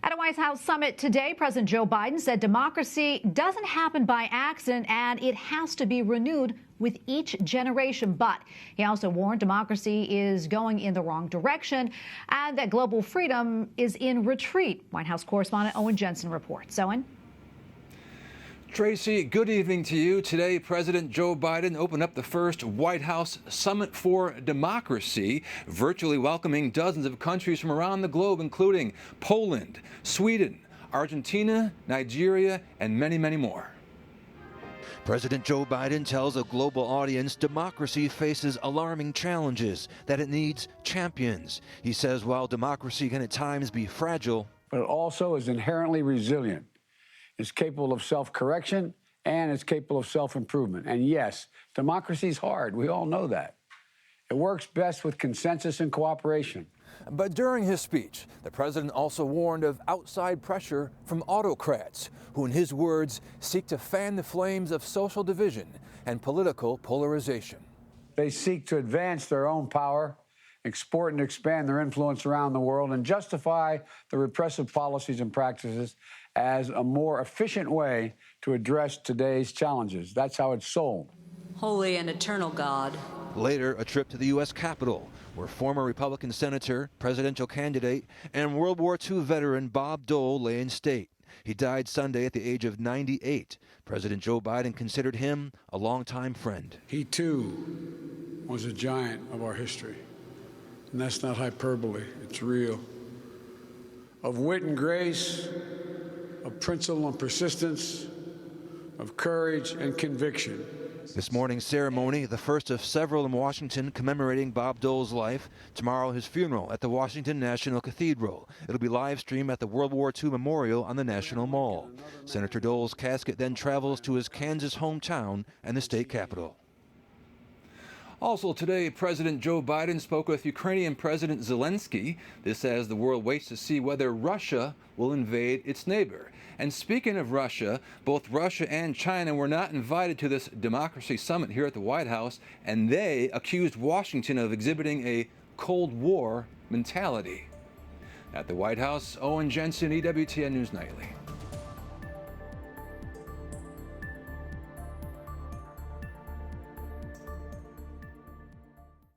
At a White House summit today, President Joe Biden said democracy doesn't happen by accident and it has to be renewed with each generation. But he also warned democracy is going in the wrong direction and that global freedom is in retreat. White House correspondent Owen Jensen reports. Owen? Tracy, good evening to you. Today, President Joe Biden opened up the first White House Summit for Democracy, virtually welcoming dozens of countries from around the globe, including Poland, Sweden, Argentina, Nigeria, and many, many more. President Joe Biden tells a global audience democracy faces alarming challenges, that it needs champions. He says while democracy can at times be fragile, but it also is inherently resilient. It's capable of self-correction, and it's capable of self-improvement. And yes, democracy is hard. We all know that. It works best with consensus and cooperation. But during his speech, the president also warned of outside pressure from autocrats, who, in his words, seek to fan the flames of social division and political polarization. They seek to advance their own power, export and expand their influence around the world, and justify the repressive policies and practices as a more efficient way to address today's challenges. That's how it's sold. Holy and eternal God. Later, a trip to the U.S. Capitol, where former Republican senator, presidential candidate, and World War II veteran Bob Dole lay in state. He died Sunday at the age of 98. President Joe Biden considered him a longtime friend. He, too, was a giant of our history. And that's not hyperbole, it's real. Of wit and grace, of principle and persistence, of courage and conviction. This morning's ceremony, the first of several in Washington commemorating Bob Dole's life. Tomorrow, his funeral at the Washington National Cathedral. It'll be live streamed at the World War II Memorial on the National Mall. Senator Dole's casket then travels to his Kansas hometown and the state capitol. Also today, President Joe Biden spoke with Ukrainian President Zelensky. This as the world waits to see whether Russia will invade its neighbor. And speaking of Russia, both Russia and China were not invited to this democracy summit here at the White House, and they accused Washington of exhibiting a Cold War mentality. At the White House, Owen Jensen, EWTN News Nightly.